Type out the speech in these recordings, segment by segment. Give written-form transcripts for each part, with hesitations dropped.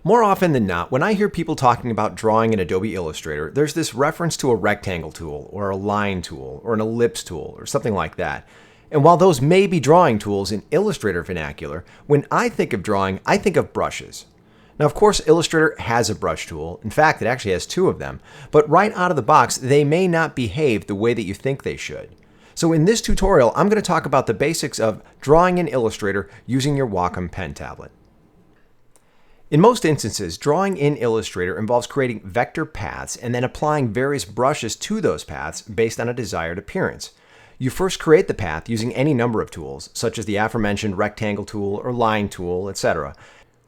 More often than not, when I hear people talking about drawing in Adobe Illustrator, there's this reference to a rectangle tool, or a line tool, or an ellipse tool, or something like that. And while those may be drawing tools in Illustrator vernacular, when I think of drawing, I think of brushes. Now, of course, Illustrator has a brush tool. In fact, it actually has two of them. But right out of the box, they may not behave the way that you think they should. So in this tutorial, I'm going to talk about the basics of drawing in Illustrator using your Wacom pen tablet. In most instances, drawing in Illustrator involves creating vector paths and then applying various brushes to those paths based on a desired appearance. You first create the path using any number of tools, such as the aforementioned rectangle tool or line tool, etc.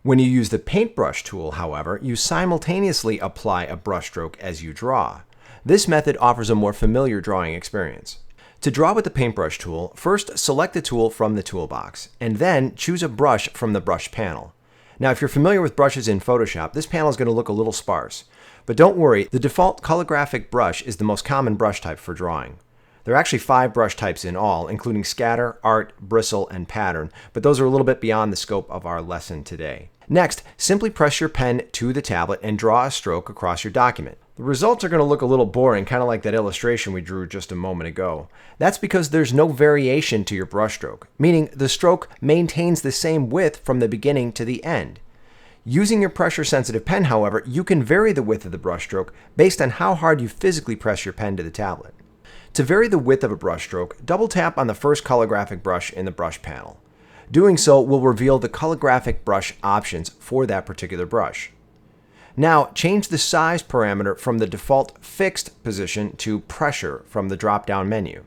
When you use the Paintbrush tool, however, you simultaneously apply a brushstroke as you draw. This method offers a more familiar drawing experience. To draw with the Paintbrush tool, first select the tool from the toolbox, and then choose a brush from the brush panel. Now, if you're familiar with brushes in Photoshop, this panel is going to look a little sparse. But don't worry, the default colorographic brush is the most common brush type for drawing. There are actually 5 brush types in all, including scatter, art, bristle, and pattern, but those are a little bit beyond the scope of our lesson today. Next, simply press your pen to the tablet and draw a stroke across your document. The results are going to look a little boring, kind of like that illustration we drew just a moment ago. That's because there's no variation to your brushstroke, meaning the stroke maintains the same width from the beginning to the end. Using your pressure-sensitive pen, however, you can vary the width of the brushstroke based on how hard you physically press your pen to the tablet. To vary the width of a brushstroke, double-tap on the first colorographic brush in the brush panel. Doing so will reveal the colorographic brush options for that particular brush. Now, change the size parameter from the default fixed position to pressure from the drop-down menu.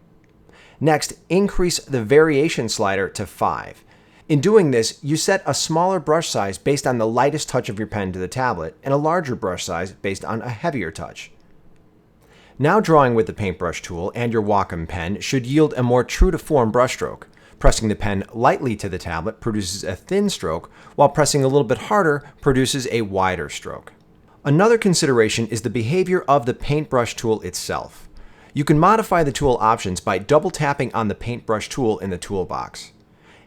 Next, increase the variation slider to 5. In doing this, you set a smaller brush size based on the lightest touch of your pen to the tablet and a larger brush size based on a heavier touch. Now drawing with the Paintbrush tool and your Wacom pen should yield a more true-to-form brushstroke. Pressing the pen lightly to the tablet produces a thin stroke, while pressing a little bit harder produces a wider stroke. Another consideration is the behavior of the Paintbrush tool itself. You can modify the tool options by double-tapping on the Paintbrush tool in the toolbox.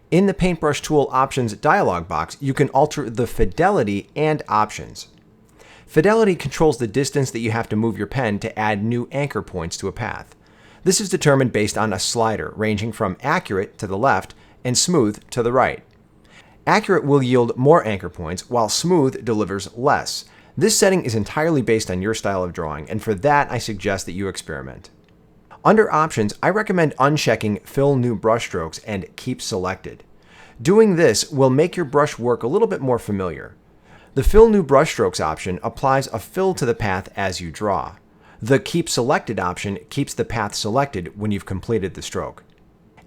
In the Paintbrush tool options dialog box, you can alter the fidelity and options. Fidelity controls the distance that you have to move your pen to add new anchor points to a path. This is determined based on a slider ranging from accurate to the left and smooth to the right. Accurate will yield more anchor points, while smooth delivers less. This setting is entirely based on your style of drawing, and for that I suggest that you experiment. Under Options, I recommend unchecking Fill New Brushstrokes and Keep Selected. Doing this will make your brush work a little bit more familiar. The Fill New Brushstrokes option applies a fill to the path as you draw. The Keep Selected option keeps the path selected when you've completed the stroke.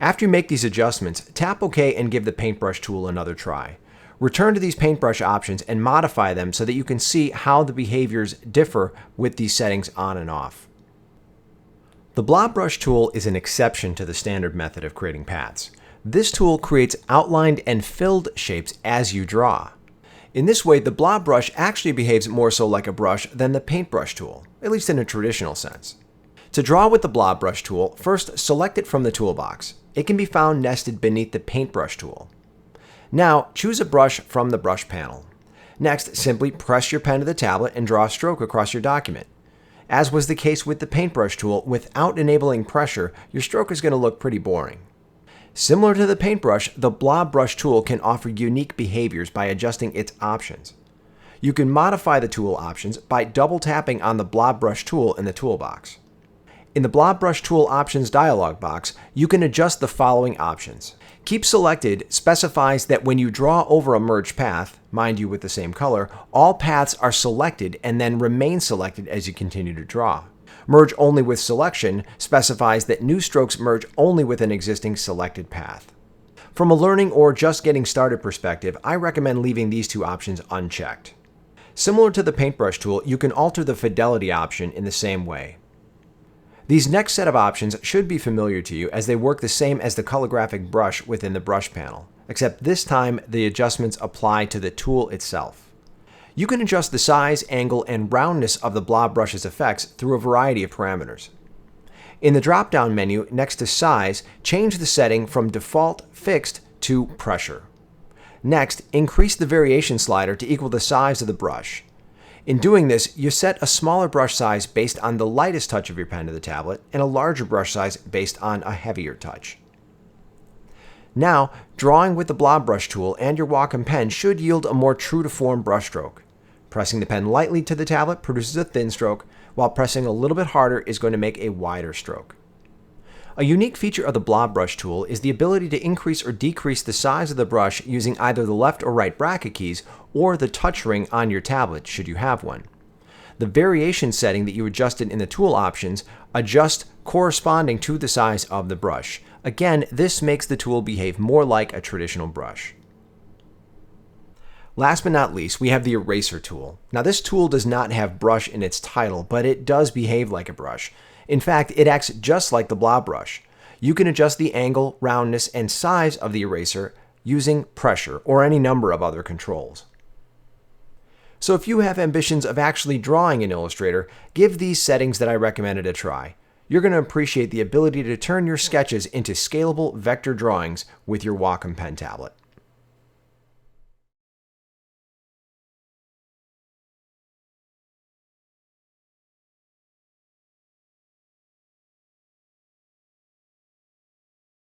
After you make these adjustments, tap OK and give the Paintbrush tool another try. Return to these paintbrush options and modify them so that you can see how the behaviors differ with these settings on and off. The Blob Brush tool is an exception to the standard method of creating paths. This tool creates outlined and filled shapes as you draw. In this way, the Blob Brush actually behaves more so like a brush than the Paintbrush tool, at least in a traditional sense. To draw with the Blob Brush tool, first select it from the toolbox. It can be found nested beneath the Paintbrush tool. Now, choose a brush from the brush panel. Next, simply press your pen to the tablet and draw a stroke across your document. As was the case with the Paintbrush tool, without enabling pressure, your stroke is going to look pretty boring. Similar to the Paintbrush, the Blob Brush tool can offer unique behaviors by adjusting its options. You can modify the tool options by double-tapping on the Blob Brush tool in the toolbox. In the Blob Brush tool options dialog box, you can adjust the following options. Keep Selected specifies that when you draw over a merged path, mind you with the same color, all paths are selected and then remain selected as you continue to draw. Merge Only with Selection specifies that new strokes merge only with an existing selected path. From a learning or just getting started perspective, I recommend leaving these two options unchecked. Similar to the Paintbrush tool, you can alter the fidelity option in the same way. These next set of options should be familiar to you as they work the same as the colorographic brush within the brush panel, except this time the adjustments apply to the tool itself. You can adjust the size, angle, and roundness of the Blob Brush's effects through a variety of parameters. In the drop-down menu next to Size, change the setting from Default Fixed to Pressure. Next, increase the variation slider to equal the size of the brush. In doing this, you set a smaller brush size based on the lightest touch of your pen to the tablet and a larger brush size based on a heavier touch. Now, drawing with the Blob Brush Tool and your Wacom pen should yield a more true-to-form brushstroke. Pressing the pen lightly to the tablet produces a thin stroke, while pressing a little bit harder is going to make a wider stroke. A unique feature of the Blob Brush Tool is the ability to increase or decrease the size of the brush using either the left or right bracket keys or the touch ring on your tablet, should you have one. The variation setting that you adjusted in the tool options adjust corresponding to the size of the brush. Again, this makes the tool behave more like a traditional brush. Last but not least, we have the Eraser tool. Now this tool does not have brush in its title, but it does behave like a brush. In fact, it acts just like the Blob Brush. You can adjust the angle, roundness, and size of the eraser using pressure or any number of other controls. So if you have ambitions of actually drawing in Illustrator, give these settings that I recommended a try. You're going to appreciate the ability to turn your sketches into scalable vector drawings with your Wacom pen tablet.